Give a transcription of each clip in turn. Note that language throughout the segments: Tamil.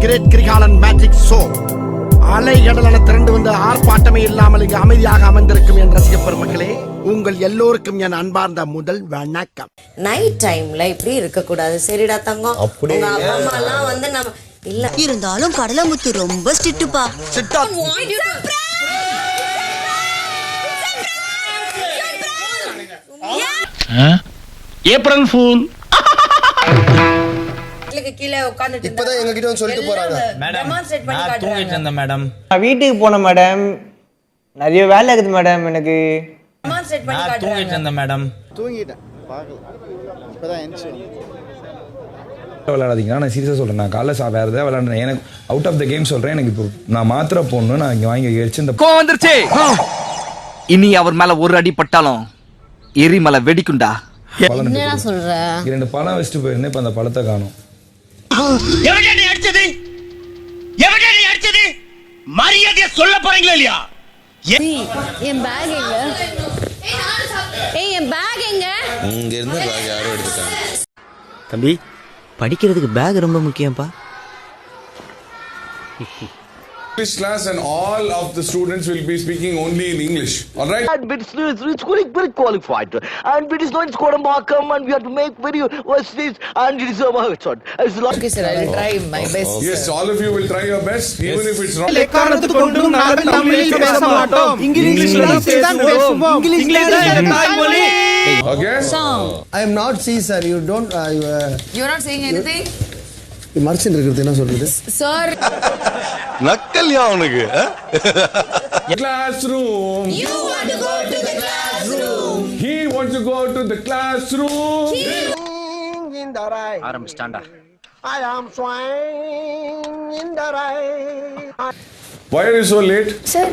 Great Kirikalan magic show. அலை கடலென திரண்டு வந்து ஆர்ப்பாட்டமே இல்லாமல் இங்கு அமைதியாக அமர்ந்திருக்கும் என் ரசிக பெருமக்களே, உங்கள் எல்லோருக்கும் என் அன்பார்ந்த முதல் வணக்கம். நைட் டைம்ல இப்படி இருக்க கூடாது. சரிடா தங்கம், உங்க அப்பா அம்மா எல்லாம் வந்து நம்ம இல்ல இருந்தாலும் கடலமுத்து ரொம்ப ஸ்ட்ரிக்ட்டுப்பா. April fool. கீழே உட்கார்ந்துட்டு இப்பதான் எங்க கிட்ட வந்து சொல்லிட்டு போறாங்க. டெமான்ஸ்ட்ரேட் பண்ணி காட்டுறாங்க. தூங்கிட்டு இருந்தேன் மேடம். நான் வீட்டுக்கு போனேன் மேடம். நிறைய வேலை இருக்குது மேடம் எனக்கு. டெமான்ஸ்ட்ரேட் பண்ணி காட்டுறாங்க. தூங்கிட்டு இருந்தேன் மேடம். தூங்கிட்டேன், பார்க்கல. இப்பதான் எந்திரிச்சேன். விளையாடாதீங்க, நான் சீரியஸாக சொல்கிறேன். நான் காலைல வேறு ஏதாவது விளையாடுறேன். எனக்கு அவுட் ஆஃப் த கேம் சொல்கிறேன். எனக்கு இப்போ நான் மாத்திரை போடணும். நான் இங்கே வாங்கி வச்சு இந்த வந்துருச்சு. இனி அவர் மேல ஒரு அடி பட்டாலும் எரிமலை வெடிக்குண்டா. என்ன சொல்ற? 2 பழம் வச்சுட்டு போயிருந்தேன். இப்போ அந்த பழத்தை காணும். மரியாதையா சொல்ல போறீங்களா இல்லையா? என் பேக் எங்க? என் பேக் எங்க? இங்க இருந்து பேக் யாரோ எடுத்துட்டாங்க. தம்பி, படிக்கிறதுக்கு பேக் ரொம்ப முக்கியம்ப்பா. English class and all of the students will be speaking only in English. All right? And it's very qualified. And it is not Kodambakkam, and we have to make very this and it is a shot. Okay sir, I will try my best. Yes, all of you will try your best, even if it's wrong. எக்காரணத்துக்கு கொண்டும் நாங்கள் தமிழில் பேச மாட்டோம். இங்கிலீஷ்ல தான் பேசுவோம். இங்கிலீஷ் தான் தாய்மொழி. Okay? I am not see sir, you don't You are not saying anything? Merchant இருக்கிறது என்ன சொல்றது? Sir. நக்கல்யா அவனுக்கு. Classroom. You want to go to the classroom. He wants to go to the classroom. In the rain. ஆரம்பிச்சிட்டாண்டா. I am swaying in the rain. Why are you so late? Sir,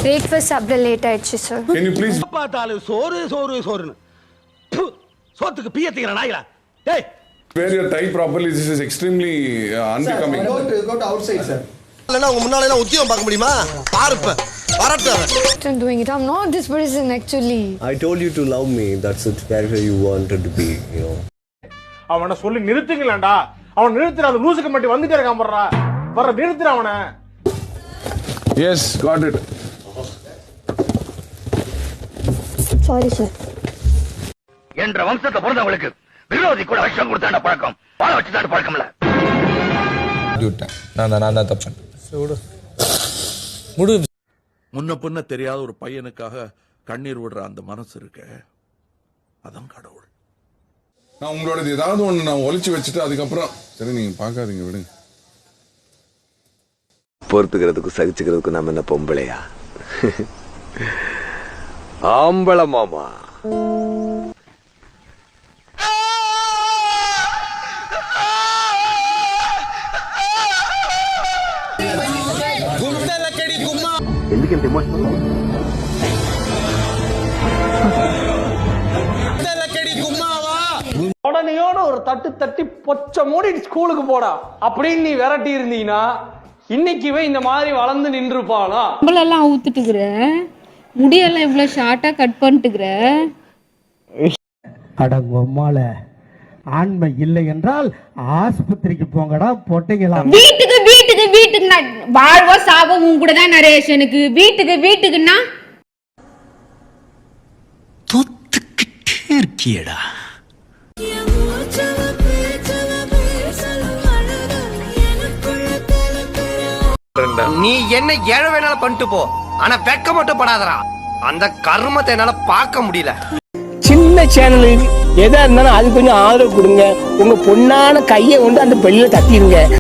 breakfast சாப்பிட லேட் ஆயிடுச்சு சார். Can you please பார்த்தாலும் சோறுன்னு சோத்துக்கு பியத்திக்கிற நாய்களா. டேய், wear your tie properly? This is extremely unbecoming. Go to outside sir. இல்லனா உங்க முன்னால எல்லாம் உத்தியோகம் பார்க்க முடியுமா? பாருப்ப வரட்ட. I'm doing it. I'm not this person actually. I told you to love me. That's the character you wanted to be, you know. அவனை சொல்லி நிறுத்துங்களேன்டா. அவன் நிறுத்துற அந்த லூசுக்கு மட்டும் வந்துட்டே இருக்கான் போறா. வர நிறுத்துற அவனை. Yes, got it. Sorry sir. என்ற வம்சத்தை பிறந்தவங்களுக்கு விரோதி கூட விஷம் கொடுத்தாண்ட பழக்கம், வாழ வச்சுதான் பழக்கம் இல்ல. நான் தான் தப்பேன். முன்ன பின்ன தெரியாத ஒரு பையனுக்காக கண்ணீர் விடுற அந்த மனசு இருக்க, அதான் கடவுள். நான் உங்களோட ஏதாவது ஒன்று நான் ஒளிச்சு வச்சுட்டு அதுக்கப்புறம் சரி நீங்க பார்க்காதீங்க, விடுங்க. பொறுத்துக்கிறதுக்கும் சகிச்சுக்கிறதுக்கும் நம்ம என்ன பொம்பளையா? ஆம்பள மாமா. ఎందుకంత ఎమోషనల్? உடனேயோட ஒரு தட்டி பொச்ச மூடி ஸ்கூலுக்கு போடா அப்படின்னு நீ விரட்டி இருந்தீங்கன்னா இன்னைக்கு இந்த மாதிரி வளர்ந்து நின்றுப்பானா? நம்மளெல்லாம் ஊத்துட்டுக்குற முடியெல்லாம் இவ்வளவு ஷார்ட்டா கட் பண்ணிட்டுக்குற. அடங்கொம்மால ஆண்மை இல்லை என்றால் ஆஸ்பத்திரிக்கு போங்கடா பொட்டைங்களா. வீட்டுக்கு நான் வாழ்வோ சாவோ உன் கூட தான் நரேஷனுக்கு. வீட்டுக்குன்னா தொத்துக்கிட்டே இருக்கியடா. நீ என்ன ஏழ வேணாலும் பண்ணிட்டு போ, ஆனா வெக்க மட்டும் படாதடா. அந்த கர்மத்தை என்னால பார்க்க முடியல. சின்ன சேனலுக்கு எதா இருந்தாலும் அது கொஞ்சம் ஆதரவு கொடுங்க. உங்க பொண்ணான கையை கொண்டு அந்த பெல்லில தட்டிடுங்க.